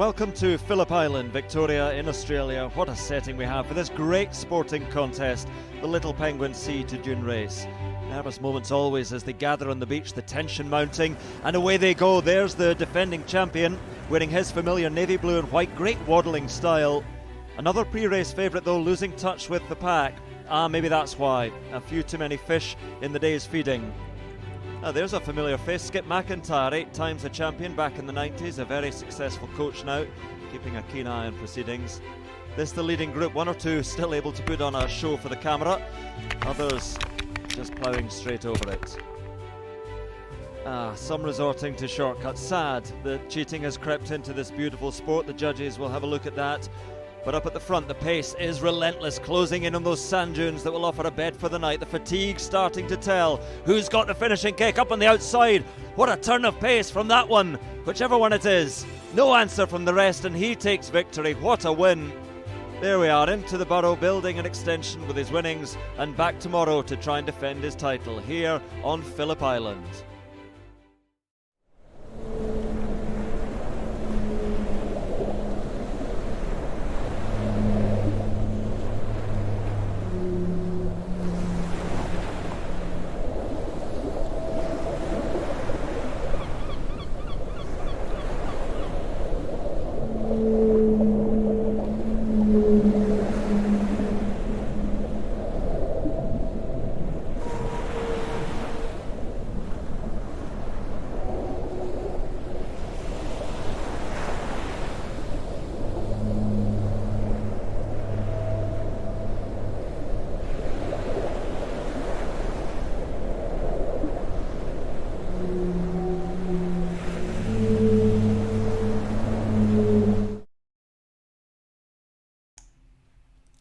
welcome to Phillip Island, Victoria in Australia. What a setting we have for this great sporting contest, the Little Penguin Sea to Dune race. Nervous moments always as they gather on the beach, the tension mounting, and away they go. There's the defending champion, wearing his familiar navy blue and white, great waddling style. Another pre-race favourite though, losing touch with the pack. Maybe that's why. A few too many fish in the day's feeding. There's a familiar face, Skip McIntyre, 8 times a champion back in the 90s, a very successful coach now, keeping a keen eye on proceedings. This the leading group, 1 or 2 still able to put on a show for the camera, others just ploughing straight over it. Some resorting to shortcuts. Sad that cheating has crept into this beautiful sport. The judges will have a look at that. But up at the front, the pace is relentless, closing in on those sand dunes that will offer a bed for the night. The fatigue starting to tell. Who's got the finishing kick up on the outside? What a turn of pace from that one, whichever one it is. No answer from the rest, and he takes victory. What a win. There we are, into the Burrow, building an extension with his winnings, and back tomorrow to try and defend his title here on Phillip Island.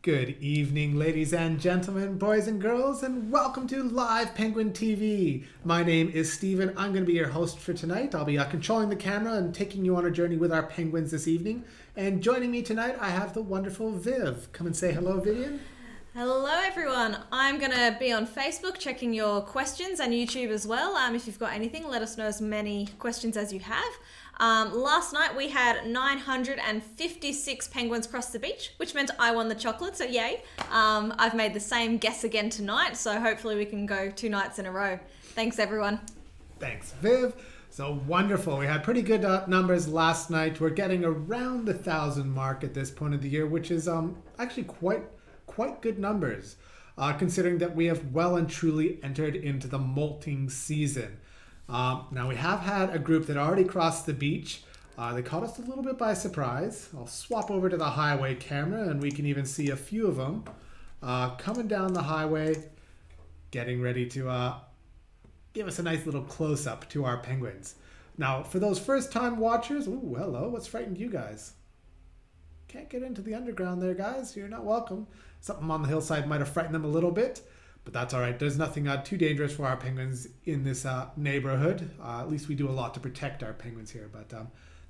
Good evening, ladies and gentlemen, boys and girls, and welcome to Live Penguin TV. My name is Steven. I'm going to be your host for tonight. I'll be controlling the camera and taking you on a journey with our penguins this evening. And joining me tonight, I have the wonderful Viv. Come and say hello, Vivian. Hello everyone, I'm going to be on Facebook checking your questions and YouTube as well. If you've got anything, let us know as many questions as you have. Last night we had 956 penguins cross the beach, which meant I won the chocolate, so yay. I've made the same guess again tonight, so hopefully we can go 2 nights in a row. Thanks everyone. Thanks, Viv. So wonderful. We had pretty good numbers last night. We're getting around the 1,000 mark at this point of the year, which is actually quite good numbers, considering that we have well and truly entered into the molting season. Now we have had a group that already crossed the beach. They caught us a little bit by surprise. I'll swap over to the highway camera and we can even see a few of them coming down the highway, getting ready to give us a nice little close-up to our penguins. Now, for those first-time watchers, ooh, hello, what's frightened you guys? Can't get into the underground there, guys. You're not welcome. Something on the hillside might have frightened them a little bit, but that's all right. There's nothing too dangerous for our penguins in this neighborhood. At least we do a lot to protect our penguins here. But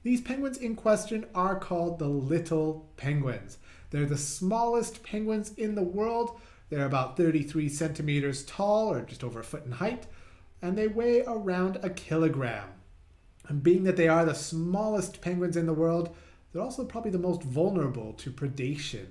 these penguins in question are called the Little Penguins. They're the smallest penguins in the world. They're about 33 centimeters tall, or just over a foot in height, and they weigh around 1 kilogram. And being that they are the smallest penguins in the world, they're also probably the most vulnerable to predation.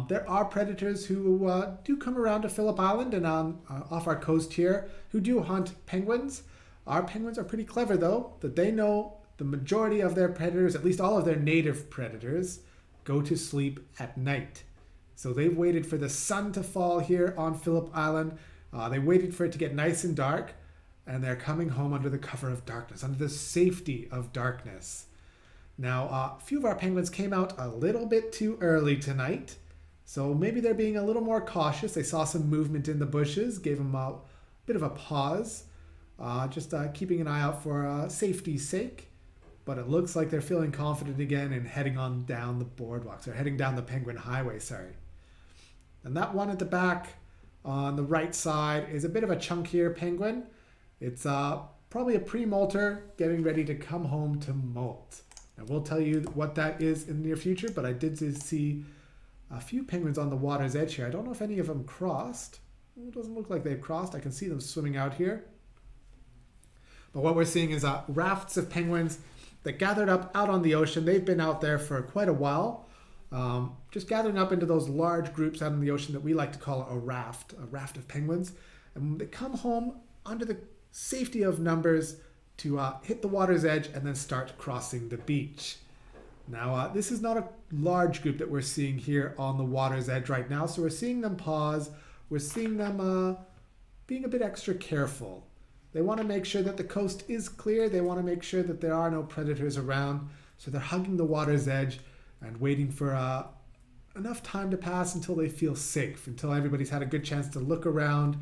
There are predators who do come around to Phillip Island and off our coast here who do hunt penguins. Our penguins are pretty clever though, that they know the majority of their predators, at least all of their native predators, go to sleep at night. So they've waited for the sun to fall here on Phillip Island. They waited for it to get nice and dark, and they're coming home under the cover of darkness, under the safety of darkness. Now, a few of our penguins came out a little bit too early tonight, so maybe they're being a little more cautious. They saw some movement in the bushes, gave them a bit of a pause, just keeping an eye out for safety's sake. But it looks like they're feeling confident again and heading on down the boardwalks. They're heading down the Penguin Highway, sorry. And that one at the back on the right side is a bit of a chunkier penguin. It's probably a pre-molter getting ready to come home to molt. Now we'll tell you what that is in the near future, but I did see a few penguins on the water's edge here. I don't know if any of them crossed. It doesn't look like they've crossed. I can see them swimming out here. But what we're seeing is rafts of penguins that gathered up out on the ocean. They've been out there for quite a while, just gathering up into those large groups out in the ocean that we like to call a raft of penguins. And they come home under the safety of numbers to hit the water's edge and then start crossing the beach. Now, this is not a large group that we're seeing here on the water's edge right now, so we're seeing them pause. We're seeing them being a bit extra careful. They want to make sure that the coast is clear. They want to make sure that there are no predators around, so they're hugging the water's edge and waiting for enough time to pass until they feel safe, until everybody's had a good chance to look around,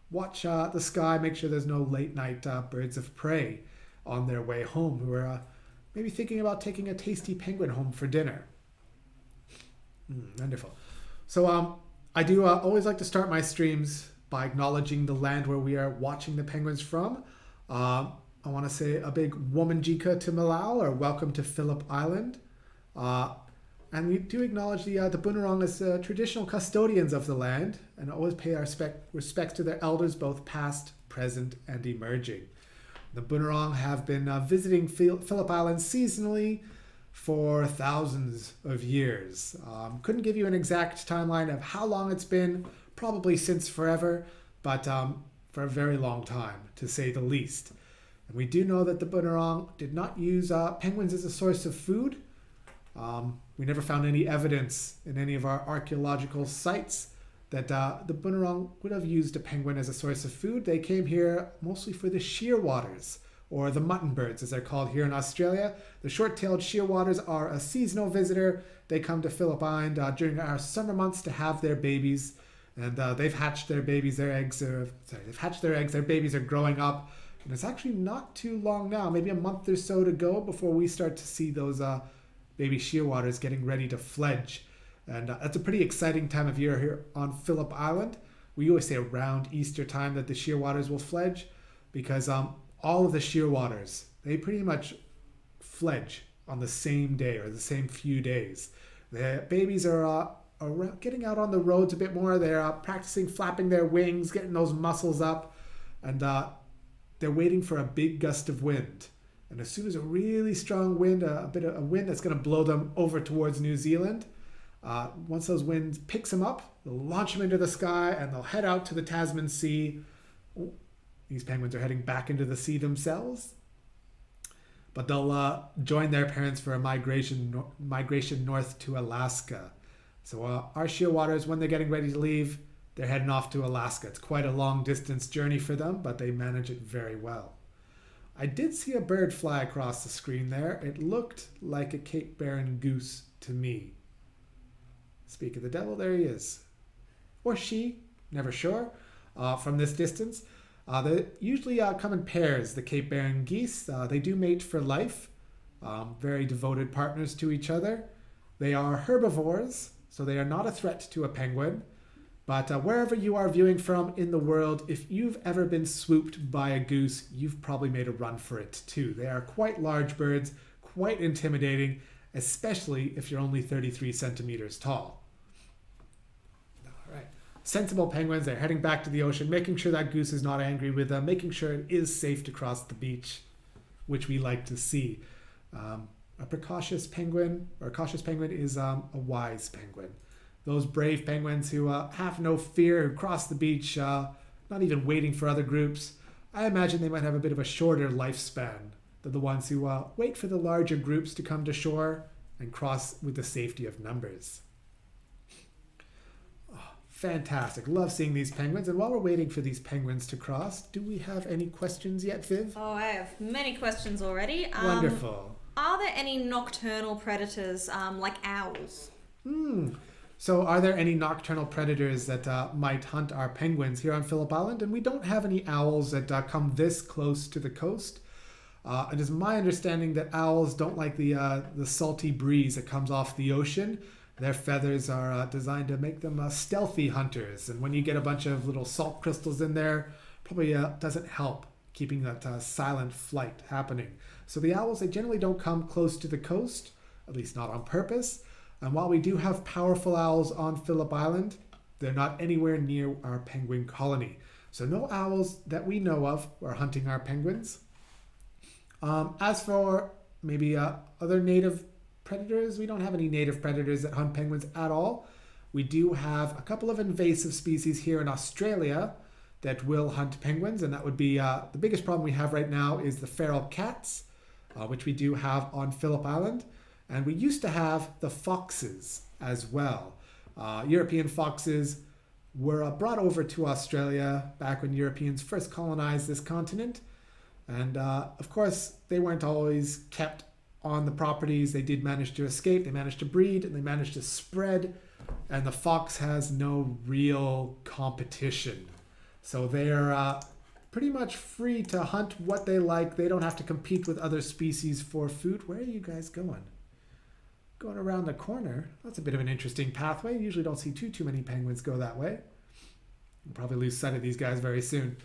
watch the sky, make sure there's no late night birds of prey on their way home who are maybe thinking about taking a tasty penguin home for dinner. Wonderful. So I do always like to start my streams by acknowledging the land where we are watching the penguins from. I want to say a big womanjika to Malau, or welcome to Phillip Island. And we do acknowledge the Bunurong as traditional custodians of the land, and always pay our respects to their elders, both past, present, and emerging. The Bunurong have been visiting Phillip Island seasonally for thousands of years. Couldn't give you an exact timeline of how long it's been, probably since forever, but for a very long time, to say the least. And we do know that the Bunurong did not use penguins as a source of food. We never found any evidence in any of our archaeological sites that the Bunurong would have used a penguin as a source of food. They came here mostly for the shearwaters, or the mutton birds as they're called here in Australia. The short-tailed shearwaters are a seasonal visitor. They come to Phillip Island during our summer months to have their babies, and they've hatched their babies. They've hatched their eggs. Their babies are growing up, and it's actually not too long now, maybe a month or so to go before we start to see those baby shearwaters getting ready to fledge. And that's a pretty exciting time of year here on Phillip Island. We always say around Easter time that the shearwaters will fledge, because all of the shearwaters, they pretty much fledge on the same day or the same few days. The babies are getting out on the roads a bit more. They're practicing flapping their wings, getting those muscles up, and they're waiting for a big gust of wind. And as soon as a really strong wind, a wind that's going to blow them over towards New Zealand, once those winds picks them up, they'll launch them into the sky and they'll head out to the Tasman Sea. These penguins are heading back into the sea themselves, but they'll join their parents for a migration north to Alaska. So our shearwaters, when they're getting ready to leave, they're heading off to Alaska. It's quite a long distance journey for them, but they manage it very well. I did see a bird fly across the screen there. It looked like a Cape Barren goose to me. Speak of the devil, there he is. Or she, never sure, from this distance. They usually come in pairs, the Cape Barren geese. They do mate for life, very devoted partners to each other. They are herbivores, so they are not a threat to a penguin. But wherever you are viewing from in the world, if you've ever been swooped by a goose, you've probably made a run for it too. They are quite large birds, quite intimidating, especially if you're only 33 centimeters tall. All right. Sensible penguins, they're heading back to the ocean, making sure that goose is not angry with them, making sure it is safe to cross the beach, which we like to see. A cautious penguin is a wise penguin. Those brave penguins who have no fear, who cross the beach, not even waiting for other groups, I imagine they might have a bit of a shorter lifespan than the ones who wait for the larger groups to come to shore and cross with the safety of numbers. Oh, fantastic. Love seeing these penguins. And while we're waiting for these penguins to cross, do we have any questions yet, Viv? Oh, I have many questions already. Wonderful. Are there any nocturnal predators like owls? So are there any nocturnal predators that might hunt our penguins here on Phillip Island? And we don't have any owls that come this close to the coast. It is my understanding that owls don't like the salty breeze that comes off the ocean. Their feathers are designed to make them stealthy hunters. And when you get a bunch of little salt crystals in there, probably doesn't help keeping that silent flight happening. So the owls, they generally don't come close to the coast, at least not on purpose. And while we do have powerful owls on Phillip Island, they're not anywhere near our penguin colony. So no owls that we know of are hunting our penguins. As for maybe other native predators. We don't have any native predators that hunt penguins at all. We do have a couple of invasive species here in Australia that will hunt penguins, and that would be the biggest problem we have right now is the feral cats, which we do have on Phillip Island. And we used to have the foxes as well. European foxes were brought over to Australia back when Europeans first colonized this continent. And of course, they weren't always kept on the properties. They did manage to escape, they managed to breed, and they managed to spread. And the fox has no real competition. So they're pretty much free to hunt what they like. They don't have to compete with other species for food. Where are you guys going? Going around the corner. That's a bit of an interesting pathway. You usually don't see too many penguins go that way. We'll probably lose sight of these guys very soon.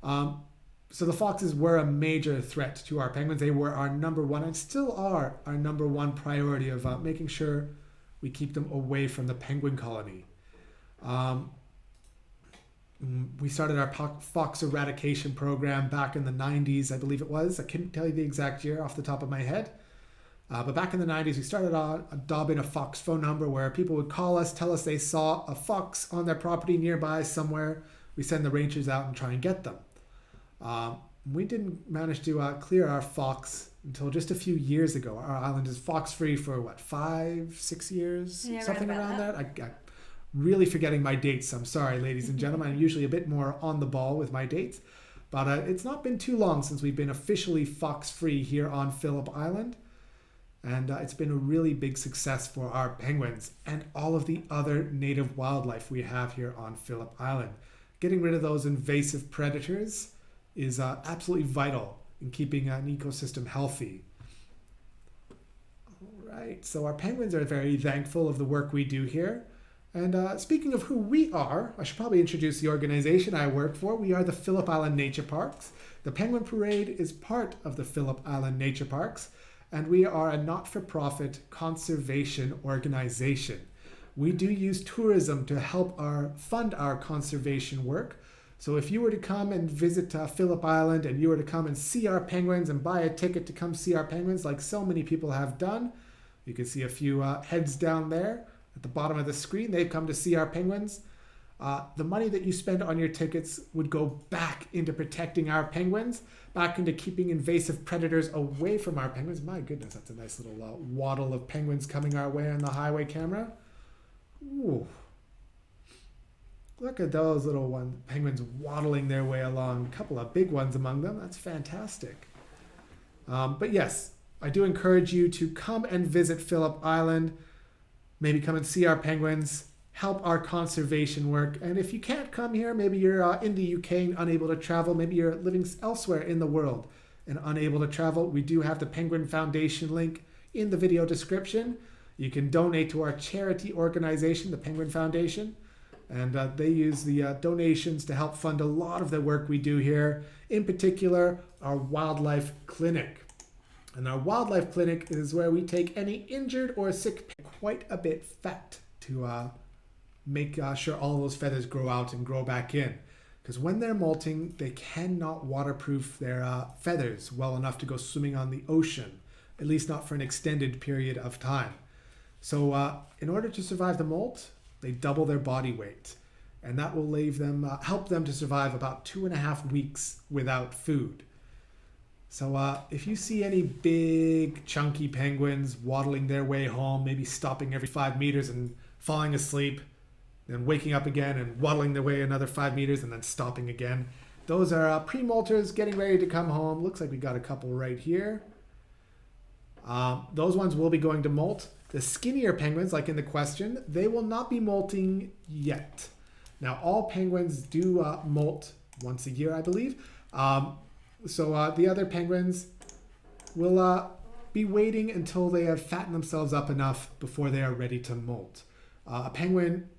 So the foxes were a major threat to our penguins. They were our number one and still are our number one priority of making sure we keep them away from the penguin colony. We started our fox eradication program back in the 90s, I believe it was. I couldn't tell you the exact year off the top of my head. But back in the 90s, we started adopting a fox phone number where people would call us, tell us they saw a fox on their property nearby somewhere. We send the rangers out and try and get them. We didn't manage to clear our fox until just a few years ago. Our island is fox free for 5-6 years? Yeah, something right around that. I'm really forgetting my dates. I'm sorry, ladies and gentlemen. I'm usually a bit more on the ball with my dates. But it's not been too long since we've been officially fox free here on Phillip Island. And it's been a really big success for our penguins and all of the other native wildlife we have here on Phillip Island. Getting rid of those invasive predators is absolutely vital in keeping an ecosystem healthy. All right, so our penguins are very thankful of the work we do here. And speaking of who we are, I should probably introduce the organization I work for. We are the Phillip Island Nature Parks. The Penguin Parade is part of the Phillip Island Nature Parks, and we are a not-for-profit conservation organization. We do use tourism to help fund our conservation work. So if you were to come and visit Phillip Island and you were to come and see our penguins and buy a ticket to come see our penguins, like so many people have done, you can see a few heads down there at the bottom of the screen. They've come to see our penguins. The money that you spend on your tickets would go back into protecting our penguins, back into keeping invasive predators away from our penguins. My goodness, that's a nice little waddle of penguins coming our way on the highway camera. Ooh. Look at those little penguins waddling their way along. A couple of big ones among them. That's fantastic. But yes, I do encourage you to come and visit Phillip Island. Maybe come and see our penguins. Help our conservation work. And if you can't come here, maybe you're in the UK and unable to travel. Maybe you're living elsewhere in the world and unable to travel. We do have the Penguin Foundation link in the video description. You can donate to our charity organization, the Penguin Foundation. And they use the donations to help fund a lot of the work we do here. In particular, our wildlife clinic. And our wildlife clinic is where we take any injured or sick, quite a bit fat, to make sure all those feathers grow out and grow back in. Because when they're molting, they cannot waterproof their feathers well enough to go swimming on the ocean, at least not for an extended period of time. So in order to survive the molt, they double their body weight. And that will help them to survive about 2.5 weeks without food. So if you see any big chunky penguins waddling their way home, maybe stopping every 5 meters and falling asleep, then waking up again and waddling their way another 5 meters and then stopping again. Those are pre-molters getting ready to come home. Looks like we got a couple right here. Those ones will be going to molt. The skinnier penguins, like in the question, they will not be molting yet. Now, all penguins do molt once a year, I believe. So the other penguins will be waiting until they have fattened themselves up enough before they are ready to molt. A penguin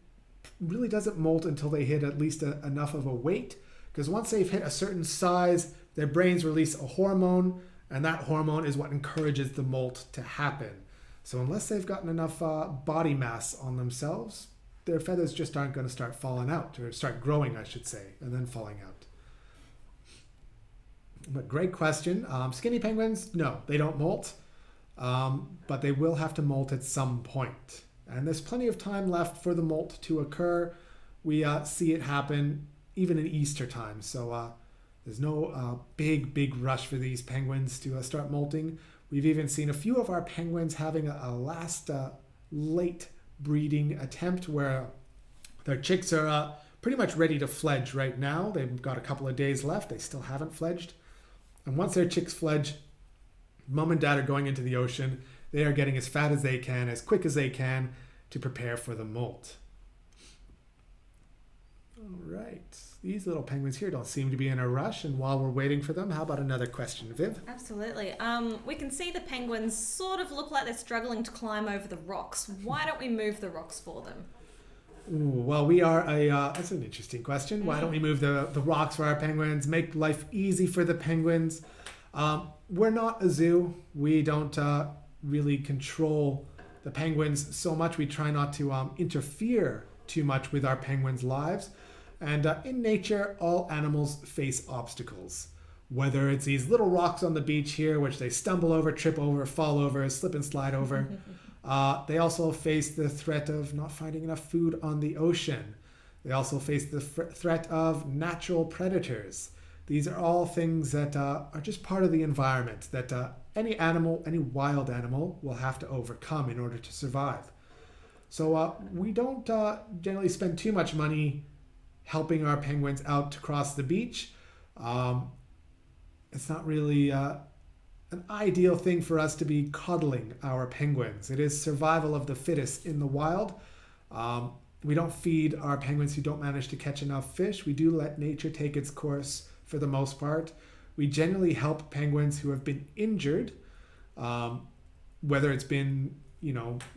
really doesn't molt until they hit at least enough of a weight, because once they've hit a certain size, their brains release a hormone, and that hormone is what encourages the molt to happen. So unless they've gotten enough body mass on themselves, their feathers just aren't going to start falling out, or start growing, I should say, and then falling out. But great question. Skinny penguins, no, they don't molt. but they will have to molt at some point. And there's plenty of time left for the molt to occur. We see it happen even in Easter time. So there's no big rush for these penguins to start molting. We've even seen a few of our penguins having a last late breeding attempt where their chicks are pretty much ready to fledge right now. They've got a couple of days left. They still haven't fledged. And once their chicks fledge, mom and dad are going into the ocean. They are getting as fat as they can, as quick as they can to prepare for the molt. All right. These little penguins here don't seem to be in a rush. And while we're waiting for them, how about another question, Viv? Absolutely. We can see the penguins sort of look like they're struggling to climb over the rocks. Why don't we move the rocks for them? Ooh, well, we are that's an interesting question. Why don't we move the rocks for our penguins, make life easy for the penguins? We're not a zoo. We don't really control the penguins so much. We try not to interfere too much with our penguins' lives. And in nature, all animals face obstacles. Whether it's these little rocks on the beach here, which they stumble over, trip over, fall over, slip and slide over. They also face the threat of not finding enough food on the ocean. They also face the threat of natural predators. These are all things that are just part of the environment that any animal, any wild animal, will have to overcome in order to survive. So we don't generally spend too much money helping our penguins out to cross the beach. It's not really an ideal thing for us to be coddling our penguins. It is survival of the fittest in the wild. We don't feed our penguins who don't manage to catch enough fish. We do let nature take its course for the most part. We generally help penguins who have been injured, whether it's been,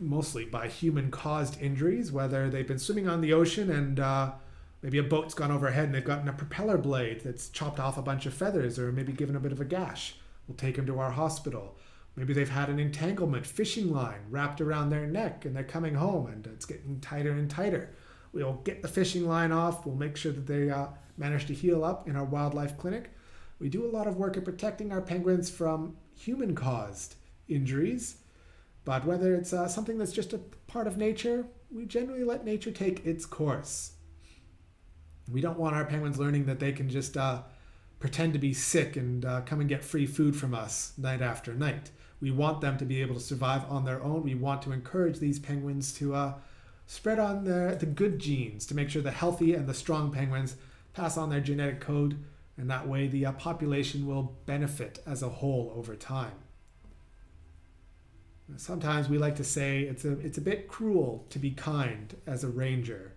mostly by human-caused injuries, whether they've been swimming on the ocean and maybe a boat's gone overhead and they've gotten a propeller blade that's chopped off a bunch of feathers or maybe given a bit of a gash. We'll take them to our hospital. Maybe they've had an entanglement fishing line wrapped around their neck and they're coming home and it's getting tighter and tighter. We'll get the fishing line off. We'll make sure that they manage to heal up in our wildlife clinic. We do a lot of work at protecting our penguins from human-caused injuries. But whether it's something that's just a part of nature, we generally let nature take its course. We don't want our penguins learning that they can just pretend to be sick and come and get free food from us night after night. We want them to be able to survive on their own. We want to encourage these penguins to spread on the good genes to make sure the healthy and the strong penguins pass on their genetic code, and that way the population will benefit as a whole over time. Sometimes we like to say it's a bit cruel to be kind as a ranger.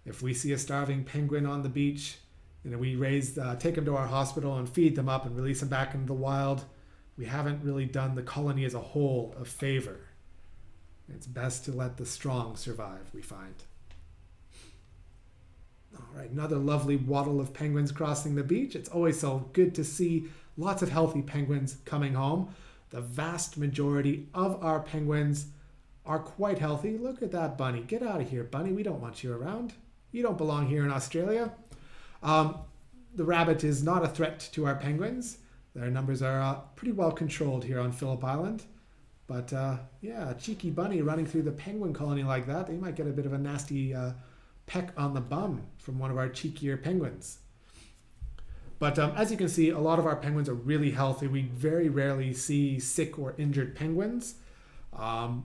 If we see a starving penguin on the beach, we take them to our hospital and feed them up and release them back into the wild, we haven't really done the colony as a whole a favor. It's best to let the strong survive, we find. All right, another lovely waddle of penguins crossing the beach. It's always so good to see lots of healthy penguins coming home. The vast majority of our penguins are quite healthy. Look at that bunny. Get out of here, bunny. We don't want you around. You don't belong here in Australia. The rabbit is not a threat to our penguins. Their numbers are pretty well controlled here on Phillip Island. But a cheeky bunny running through the penguin colony like that, they might get a bit of a nasty peck on the bum from one of our cheekier penguins. But as you can see, a lot of our penguins are really healthy. We very rarely see sick or injured penguins. So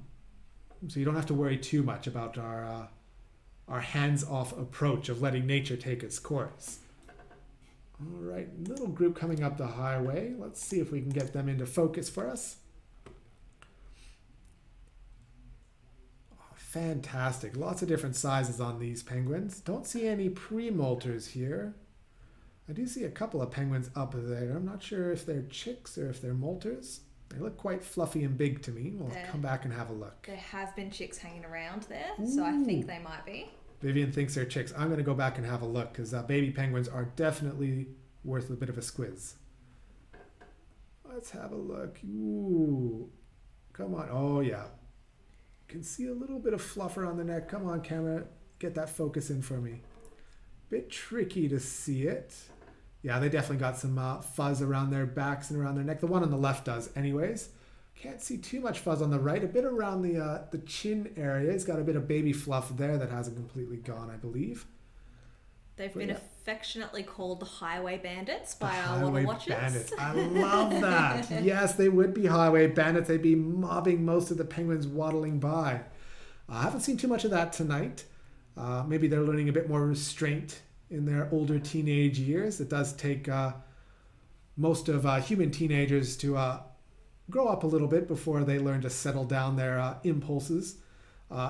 you don't have to worry too much about our hands-off approach of letting nature take its course. All right, little group coming up the highway. Let's see if we can get them into focus for us. Oh, fantastic. Lots of different sizes on these penguins. Don't see any pre-molters here. I do see a couple of penguins up there. I'm not sure if they're chicks or if they're molters. They look quite fluffy and big to me. We'll come back and have a look. There have been chicks hanging around there, so I think they might be. Vivian thinks they're chicks. I'm going to go back and have a look because baby penguins are definitely worth a bit of a squiz. Let's have a look. Ooh, come on. Oh, yeah. You can see a little bit of fluffer on the neck. Come on, camera. Get that focus in for me. Bit tricky to see it. Yeah, they definitely got some fuzz around their backs and around their neck. The one on the left does anyways. Can't see too much fuzz on the right. A bit around the chin area. He's got a bit of baby fluff there that hasn't completely gone, I believe. They've been affectionately called the highway bandits by our Highway water watchers. bandits. I love that. Yes, they would be highway bandits. They'd be mobbing most of the penguins waddling by. I haven't seen too much of that tonight. Maybe they're learning a bit more restraint in their older teenage years. It does take most of human teenagers to grow up a little bit before they learn to settle down their impulses.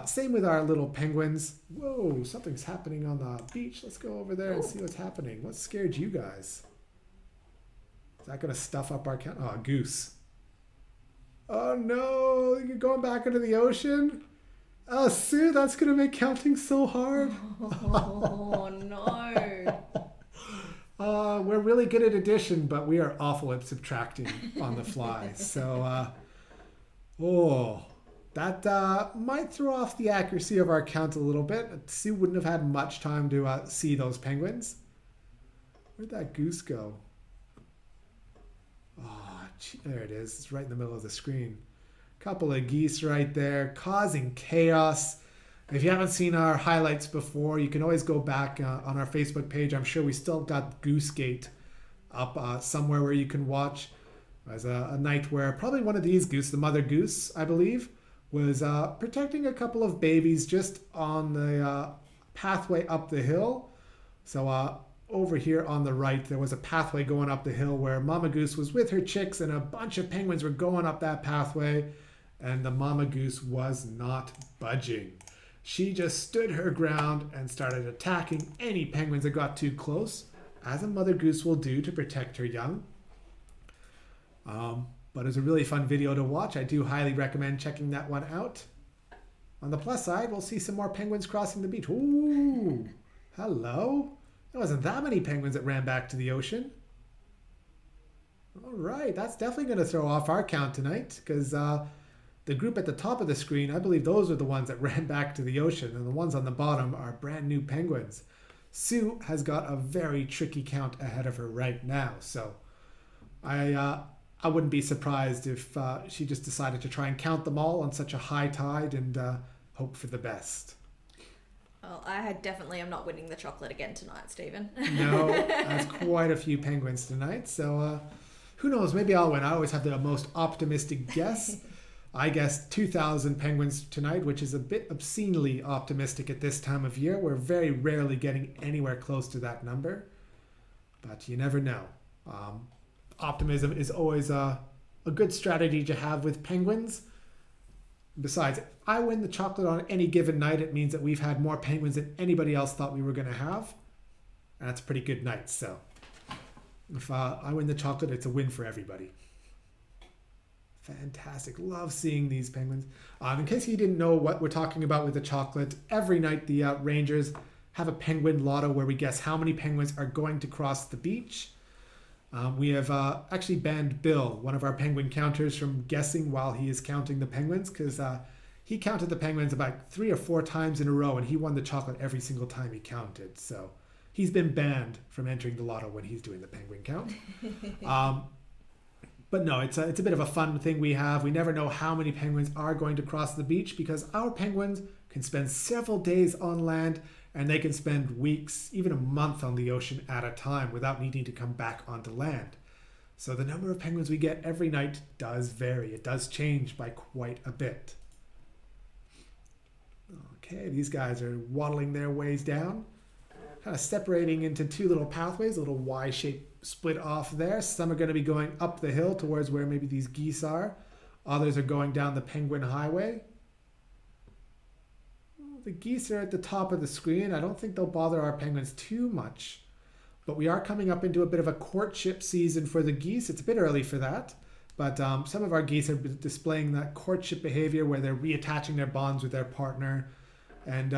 Same with our little penguins. Whoa, something's happening on the beach. Let's go over there and see what's happening. What scared you guys? Is that going to stuff up our count? Oh, a goose. Oh no, you're going back into the ocean? Oh, Sue, that's going to make counting so hard. Oh no. We're really good at addition, but we are awful at subtracting on the fly. So, that might throw off the accuracy of our count a little bit. Sue wouldn't have had much time to see those penguins. Where'd that goose go? Oh, there it is. It's right in the middle of the screen. Couple of geese right there, causing chaos. If you haven't seen our highlights before, you can always go back on our Facebook page. I'm sure we still got Goosegate up somewhere where you can watch. There's a night where probably one of these goose, the mother goose, I believe, was protecting a couple of babies just on the pathway up the hill. So over here on the right, there was a pathway going up the hill where Mama Goose was with her chicks and a bunch of penguins were going up that pathway, and the Mama Goose was not budging. She just stood her ground and started attacking any penguins that got too close, as a mother goose will do to protect her young. But it was a really fun video to watch. I do highly recommend checking that one out. On the plus side, we'll see some more penguins crossing the beach. Ooh, hello. There wasn't that many penguins that ran back to the ocean. All right, that's definitely going to throw off our count tonight, because the group at the top of the screen, I believe those are the ones that ran back to the ocean, and the ones on the bottom are brand new penguins. Sue has got a very tricky count ahead of her right now, so I wouldn't be surprised if she just decided to try and count them all on such a high tide and hope for the best. Well, I definitely am not winning the chocolate again tonight, Stephen. No, that's quite a few penguins tonight, so who knows, maybe I'll win. I always have the most optimistic guess. I guessed 2,000 penguins tonight, which is a bit obscenely optimistic at this time of year. We're very rarely getting anywhere close to that number, but you never know. Optimism is always a good strategy to have with penguins. Besides, if I win the chocolate on any given night, it means that we've had more penguins than anybody else thought we were going to have. And that's a pretty good night. So if I win the chocolate, it's a win for everybody. Fantastic. Love seeing these penguins. In case you didn't know what we're talking about with the chocolate, every night the Rangers have a penguin lotto where we guess how many penguins are going to cross the beach. We have actually banned Bill, one of our penguin counters, from guessing while he is counting the penguins, because he counted the penguins about 3 or 4 times in a row, and he won the chocolate every single time he counted. So he's been banned from entering the lotto when he's doing the penguin count. But no, it's a bit of a fun thing we have. We never know how many penguins are going to cross the beach, because our penguins can spend several days on land, and they can spend weeks, even a month on the ocean at a time without needing to come back onto land. So the number of penguins we get every night does vary. It does change by quite a bit. Okay, these guys are waddling their ways down, kind of separating into 2 little pathways, a little Y-shaped split off there. Some are going to be going up the hill towards where maybe these geese are. Others are going down the Penguin Highway. The geese are at the top of the screen. I don't think they'll bother our penguins too much. But we are coming up into a bit of a courtship season for the geese. It's a bit early for that. But some of our geese are displaying that courtship behavior where they're reattaching their bonds with their partner. And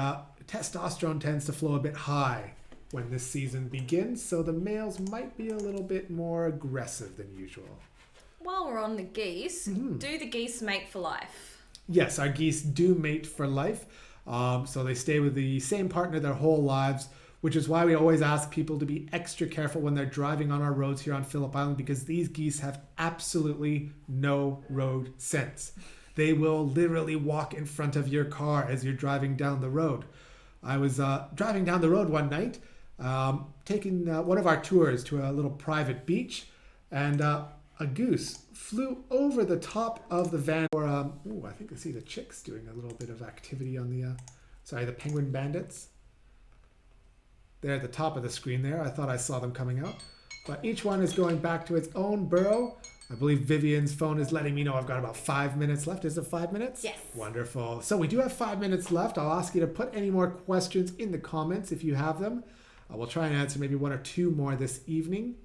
testosterone tends to flow a bit high when this season begins. So the males might be a little bit more aggressive than usual. While we're on the geese, do the geese mate for life? Yes, our geese do mate for life. So they stay with the same partner their whole lives. which is why we always ask people to be extra careful when they're driving on our roads here on Phillip Island, because these geese have absolutely no road sense. They will literally walk in front of your car as you're driving down the road. I was driving down the road one night, taking one of our tours to a little private beach, and a goose flew over the top of the van. I think I see the chicks doing a little bit of activity on the penguin bandits. They're at the top of the screen there. I thought I saw them coming out. But each one is going back to its own burrow. I believe Vivian's phone is letting me know I've got about 5 minutes left. Is it 5 minutes? Yes. Wonderful. So we do have 5 minutes left. I'll ask you to put any more questions in the comments if you have them. We'll try and answer maybe one or two more this evening.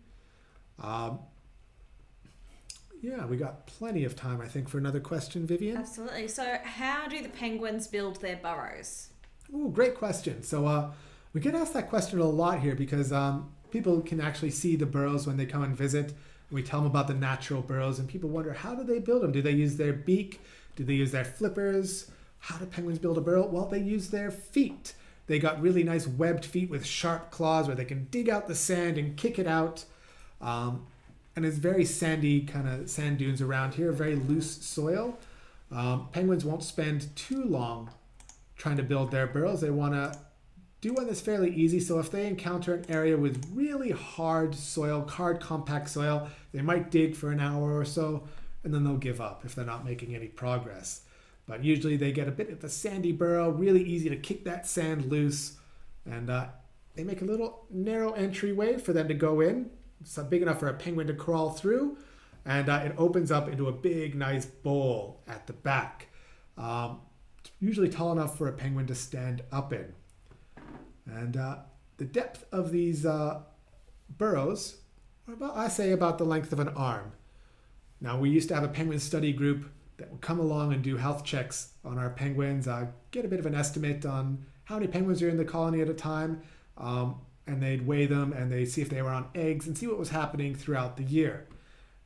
We got plenty of time, I think, for another question, Vivian. Absolutely. So how do the penguins build their burrows? Ooh, great question. So we get asked that question a lot here because people can actually see the burrows when they come and visit. We tell them about the natural burrows, and people wonder, how do they build them? Do they use their beak? Do they use their flippers? How do penguins build a burrow? Well, they use their feet. They got really nice webbed feet with sharp claws where they can dig out the sand and kick it out. And it's very sandy kind of sand dunes around here, very loose soil. Penguins won't spend too long trying to build their burrows. They want to do one that's fairly easy. So if they encounter an area with really hard soil, hard compact soil, they might dig for an hour or so, and then they'll give up if they're not making any progress. But usually they get a bit of a sandy burrow, really easy to kick that sand loose, and they make a little narrow entryway for them to go in. It's big enough for a penguin to crawl through, and it opens up into a big, nice bowl at the back. It's usually tall enough for a penguin to stand up in. And the depth of these burrows are about the length of an arm. Now, we used to have a penguin study group that would come along and do health checks on our penguins, get a bit of an estimate on how many penguins are in the colony at a time, and they'd weigh them and they'd see if they were on eggs and see what was happening throughout the year.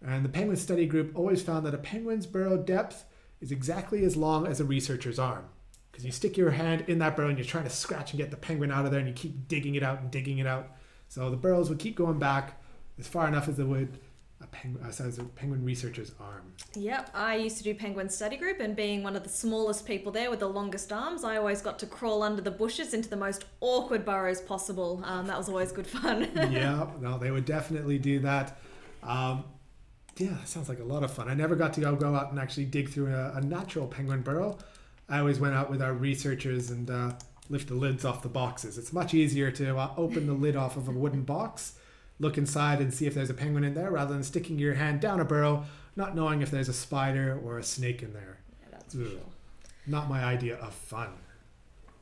And the penguin study group always found that a penguin's burrow depth is exactly as long as a researcher's arm. Because you stick your hand in that burrow and you're trying to scratch and get the penguin out of there, and you keep digging it out and digging it out. So the burrows would keep going back as far enough as they would a penguin researcher's arm. Yep, I used to do penguin study group, and being one of the smallest people there with the longest arms, I always got to crawl under the bushes into the most awkward burrows possible. That was always good fun. Yeah, no, they would definitely do that. Sounds like a lot of fun. I never got to go out and actually dig through a natural penguin burrow. I always went out with our researchers and lift the lids off the boxes. It's much easier to open the lid off of a wooden box, look inside and see if there's a penguin in there, rather than sticking your hand down a burrow, not knowing if there's a spider or a snake in there. Yeah, that's for sure. Not my idea of fun.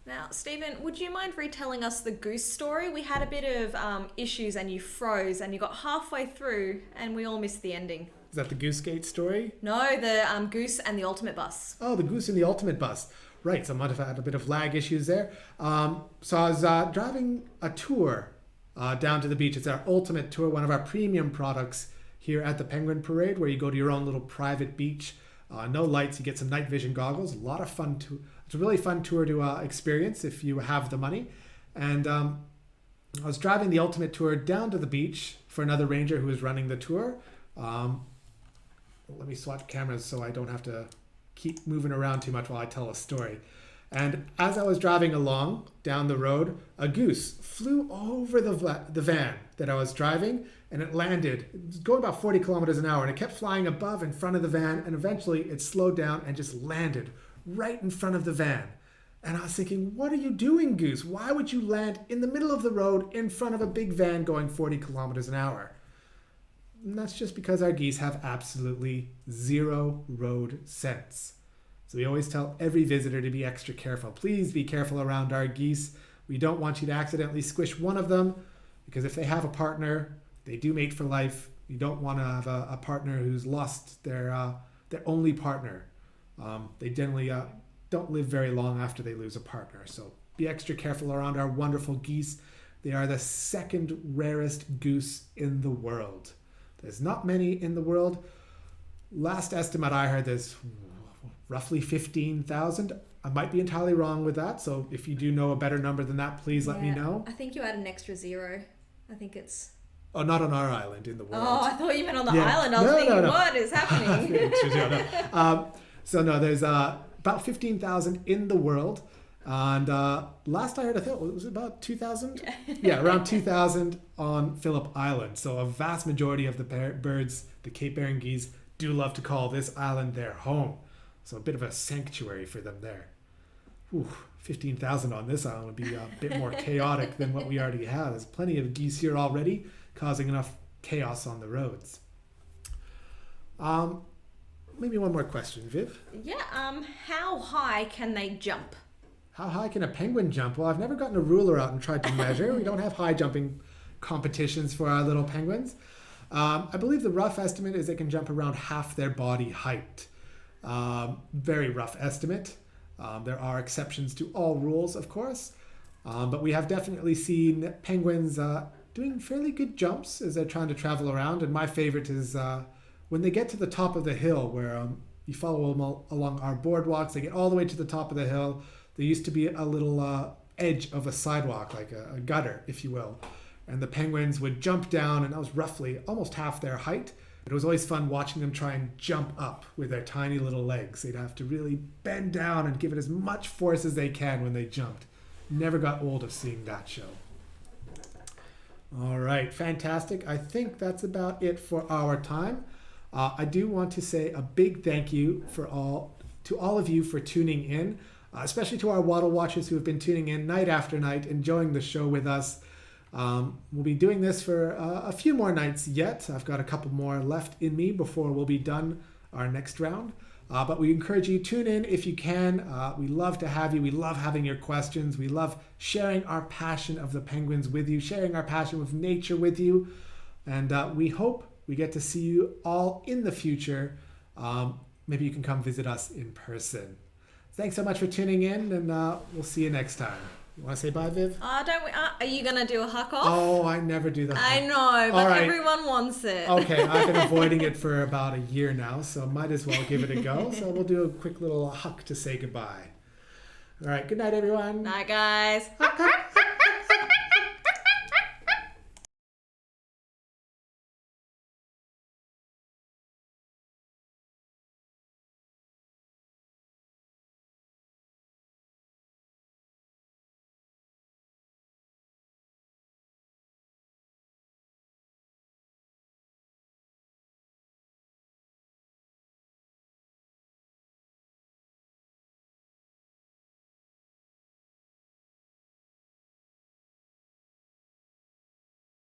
Now, Stephen, would you mind retelling us the goose story? We had a bit of issues and you froze and you got halfway through and we all missed the ending. Is that the Goose Gate story? No, the goose and the ultimate bus. Oh, the goose and the ultimate bus. Right, so I might have had a bit of lag issues there. So I was driving a tour down to the beach. It's our ultimate tour, one of our premium products here at the Penguin Parade, where you go to your own little private beach. No lights, you get some night vision goggles. A lot of fun. It's a really fun tour to experience if you have the money. And I was driving the ultimate tour down to the beach for another ranger who was running the tour. Let me swatch cameras so I don't have to keep moving around too much while I tell a story. And as I was driving along down the road, a goose flew over the van that I was driving, and it landed. It was going about 40 kilometers an hour, and it kept flying above in front of the van, and eventually it slowed down and just landed right in front of the van. And I was thinking, what are you doing, goose? Why would you land in the middle of the road in front of a big van going 40 kilometers an hour? And that's just because our geese have absolutely zero road sense. So we always tell every visitor to be extra careful. Please be careful around our geese. We don't want you to accidentally squish one of them, because if they have a partner, they do mate for life. You don't want to have a partner who's lost their only partner. They generally don't live very long after they lose a partner. So be extra careful around our wonderful geese. They are the second rarest goose in the world. There's not many in the world. Last estimate I heard, there's roughly 15,000. I might be entirely wrong with that. So if you do know a better number than that, please let me know. I think you add an extra 0. I think it's... Oh, not on our island, in the world. Oh, I thought you meant on the Yeah. island. I was No, thinking, no. what is happening? So no, there's about 15,000 in the world. And last I heard, I thought it was about 2,000? Yeah, around 2,000 on Phillip Island. So a vast majority of the birds, the Cape Barren geese, do love to call this island their home. So a bit of a sanctuary for them there. Ooh, 15,000 on this island would be a bit more chaotic than what we already have. There's plenty of geese here already, causing enough chaos on the roads. Maybe one more question, Viv. Yeah, how high can they jump? How high can a penguin jump? Well, I've never gotten a ruler out and tried to measure. We don't have high jumping competitions for our little penguins. I believe the rough estimate is they can jump around half their body height. Very rough estimate. There are exceptions to all rules, of course. But we have definitely seen penguins doing fairly good jumps as they're trying to travel around. And my favorite is when they get to the top of the hill, where you follow them along our boardwalks. They get all the way to the top of the hill. There used to be a little edge of a sidewalk, like a gutter, if you will. And the penguins would jump down, and that was roughly almost half their height. It was always fun watching them try and jump up with their tiny little legs. They'd have to really bend down and give it as much force as they can when they jumped. Never got old of seeing that show. All right, fantastic. I think that's about it for our time. I do want to say a big thank you to all of you for tuning in, especially to our Wattle Watchers who have been tuning in night after night, enjoying the show with us. We'll be doing this for a few more nights yet. I've got a couple more left in me before we'll be done our next round. But we encourage you, tune in if you can. We love to have you. We love having your questions. We love sharing our passion of the penguins with you, sharing our passion with nature with you. And we hope we get to see you all in the future. Maybe you can come visit us in person. Thanks so much for tuning in, and we'll see you next time. You want to say bye, Viv? Don't we? Are you going to do a huck off? Oh, I never do that. I know, but All right. everyone wants it. Okay, I've been avoiding it for about a year now, so might as well give it a go. So we'll do a quick little huck to say goodbye. All right, good night, everyone. Night, guys. Huck, huck, huck.